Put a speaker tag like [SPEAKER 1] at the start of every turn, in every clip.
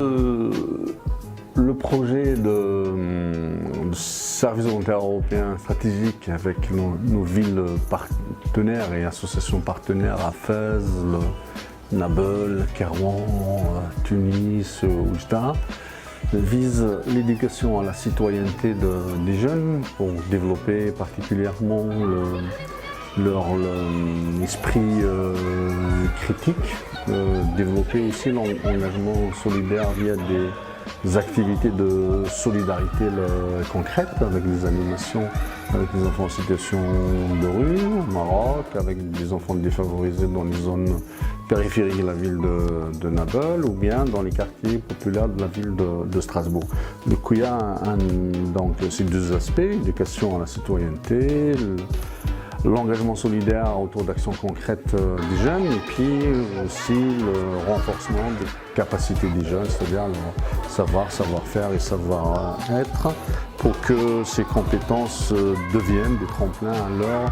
[SPEAKER 1] Le projet de service volontaire européen stratégique avec nos villes partenaires et associations partenaires à Fès, Nabeul, Kairouan, Tunis, Oujda vise l'éducation à la citoyenneté des jeunes pour développer particulièrement leur esprit critique, développer aussi l'engagement solidaire via des activités de solidarité concrètes avec des animations avec des enfants en situation de rue au Maroc, avec des enfants défavorisés dans les zones périphériques de la ville de Nabeul ou bien dans les quartiers populaires de la ville de Strasbourg. Donc il y a donc ces deux aspects, l'éducation à la citoyenneté, l'engagement solidaire autour d'actions concrètes des jeunes et puis aussi le renforcement des capacités des jeunes, c'est-à-dire leur savoir-faire et savoir-être pour que ces compétences deviennent des tremplins à leur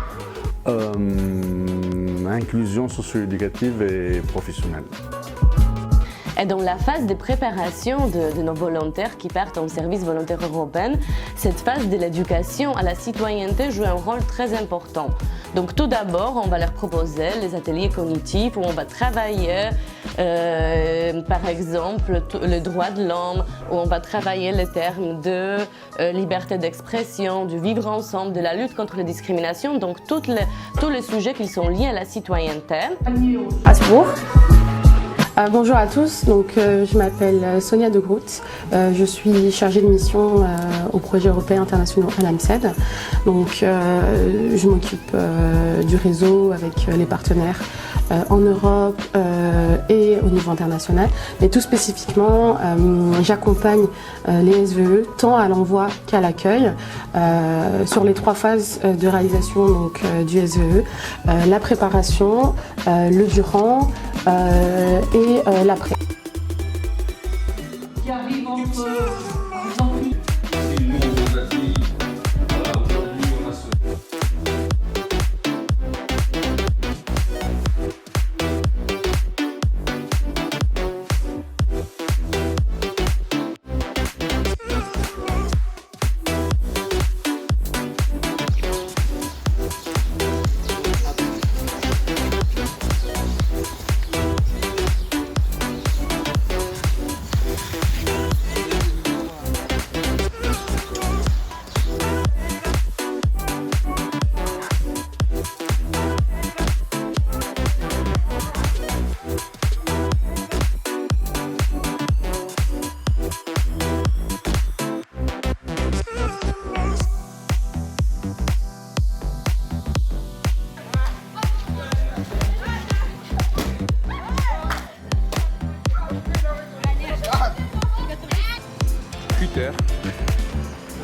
[SPEAKER 1] inclusion socio-éducative et professionnelle.
[SPEAKER 2] Et dans la phase de préparation de nos volontaires qui partent en service volontaire européen, cette phase de l'éducation à la citoyenneté joue un rôle très important. Donc tout d'abord, on va leur proposer les ateliers cognitifs où on va travailler par exemple le droit de l'homme, où on va travailler les termes de liberté d'expression, du vivre ensemble, de la lutte contre les discriminations, donc tous les sujets qui sont liés à la citoyenneté.
[SPEAKER 3] À Strasbourg. Bonjour à tous, je m'appelle Sonia de Groot, je suis chargée de mission au projet européen international à l'AMSED. Je m'occupe du réseau avec les partenaires en Europe et au niveau international. Mais tout spécifiquement, j'accompagne les SVE tant à l'envoi qu'à l'accueil sur les 3 phases de réalisation du SVE, la préparation, le durant et l'après.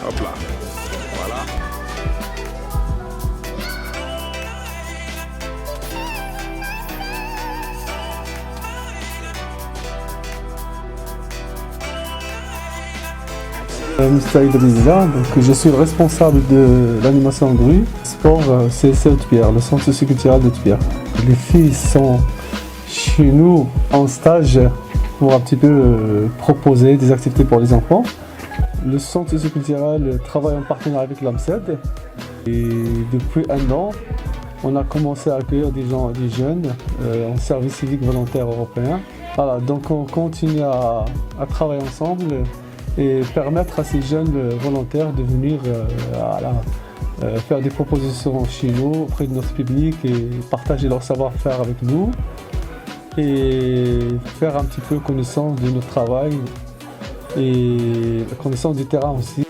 [SPEAKER 4] Hop là, voilà.
[SPEAKER 5] Mr. Idrissa, je suis le responsable de l'animation de rue, sport CSC Haute-Pierre, le centre socioculturel d'Haute-Pierre. Les filles sont chez nous en stage pour un petit peu proposer des activités pour les enfants. Le centre socioculturel travaille en partenariat avec l'AMSED et depuis 1 an, on a commencé à accueillir des jeunes en service civique volontaire européen. Voilà, donc on continue à travailler ensemble et permettre à ces jeunes volontaires de venir faire des propositions chez nous auprès de notre public et partager leur savoir-faire avec nous et faire un petit peu connaissance de notre travail et la connaissance du terrain aussi.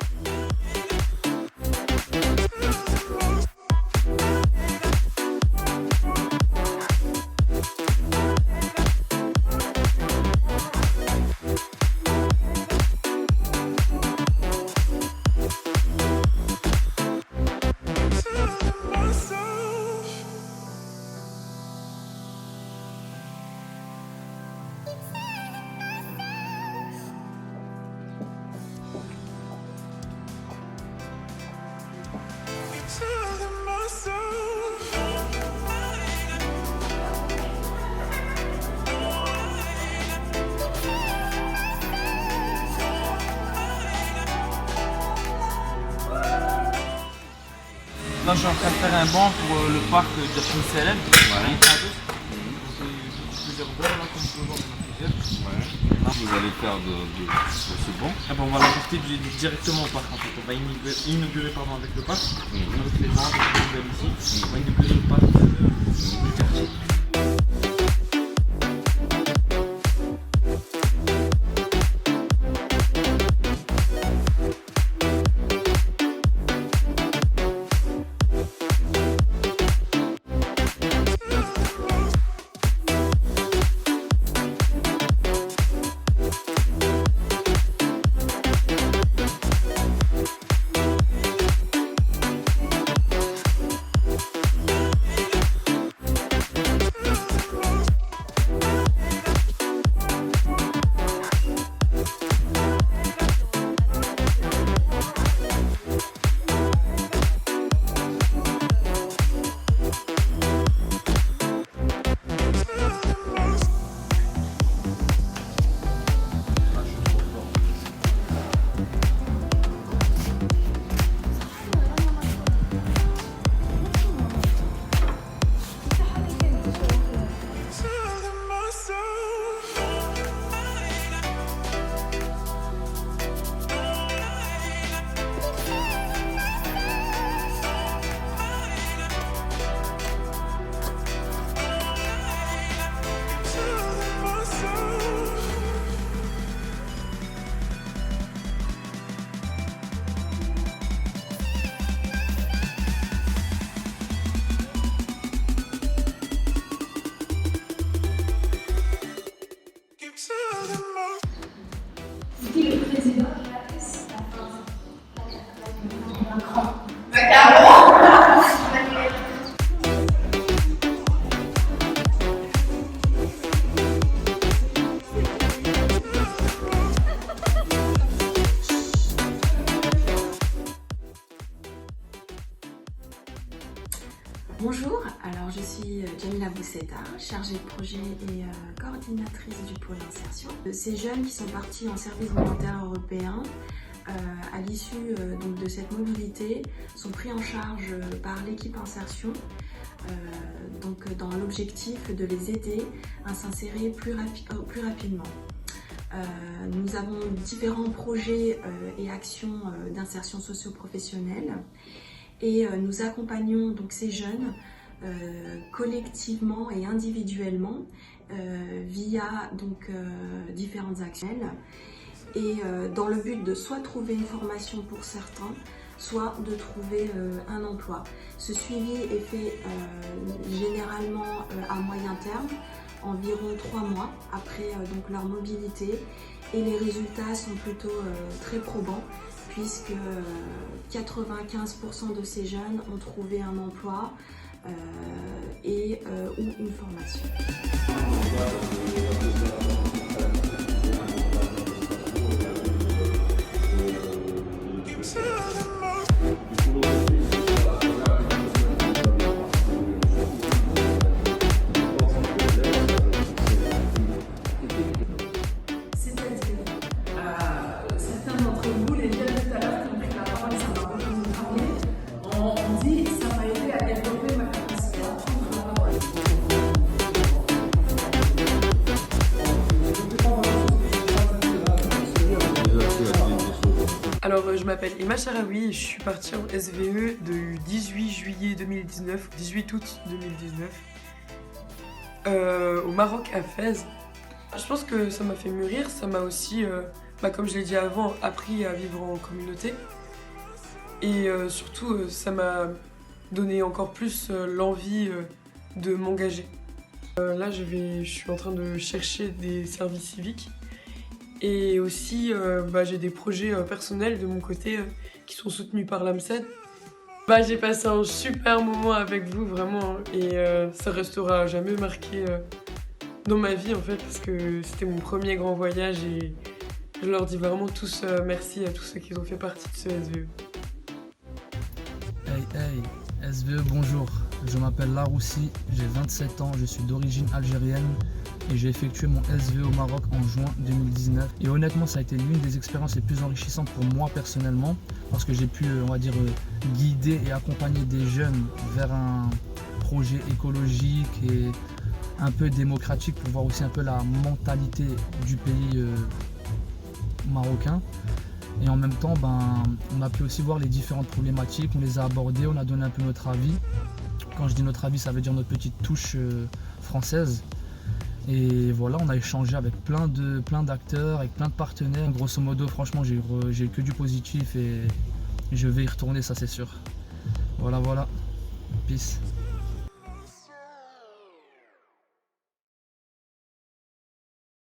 [SPEAKER 6] Maintenant, je suis en train de faire un banc pour le parc de Prince-Hélène. Plusieurs bancs là, comme vous pouvez voir.
[SPEAKER 4] Vous allez faire de ce banc.
[SPEAKER 6] Ah ben, on va l'apporter directement au parc en fait. On va inaugurer avec le parc, avec les bancs, avec les poubelles ici. On va inaugurer le parc du quartier.
[SPEAKER 7] Bonjour, alors je suis Jamila Bousseta, chargée de projet et coordinatrice du pôle insertion. Ces jeunes qui sont partis en service volontaire européen, à l'issue de cette mobilité, sont pris en charge par l'équipe insertion, dans l'objectif de les aider à s'insérer plus rapidement. Nous avons différents projets et actions d'insertion socio-professionnelle. Et nous accompagnons donc ces jeunes collectivement et individuellement via différentes actions et dans le but de soit trouver une formation pour certains, soit de trouver un emploi. Ce suivi est fait généralement à moyen terme, environ 3 mois après leur mobilité, et les résultats sont plutôt très probants, puisque 95% de ces jeunes ont trouvé un emploi ou une formation.
[SPEAKER 8] Alors, je m'appelle Emma Charaoui et je suis partie en SVE du 18 juillet 2019 au 18 août 2019 au Maroc, à Fès. Je pense que ça m'a fait mûrir, ça m'a aussi, comme je l'ai dit avant, appris à vivre en communauté. Et surtout, ça m'a donné encore plus l'envie de m'engager. Là, je suis en train de chercher des services civiques. Et aussi, j'ai des projets personnels de mon côté qui sont soutenus par l'AMSED. J'ai passé un super moment avec vous, vraiment, et ça restera jamais marqué dans ma vie, en fait, parce que c'était mon premier grand voyage et je leur dis vraiment tous merci à tous ceux qui ont fait partie de ce SVE.
[SPEAKER 9] Hey, SVE, bonjour. Je m'appelle Laroussi, j'ai 27 ans, je suis d'origine algérienne. et j'ai effectué mon SVE au Maroc en juin 2019. Et honnêtement, ça a été l'une des expériences les plus enrichissantes pour moi personnellement, parce que j'ai pu, on va dire, guider et accompagner des jeunes vers un projet écologique et un peu démocratique pour voir aussi un peu la mentalité du pays marocain. Et en même temps, on a pu aussi voir les différentes problématiques, on les a abordées, on a donné un peu notre avis. Quand je dis notre avis, ça veut dire notre petite touche française. Et voilà, on a échangé avec plein d'acteurs, avec plein de partenaires. Grosso modo, franchement, j'ai eu que du positif et je vais y retourner, ça c'est sûr. Voilà, peace.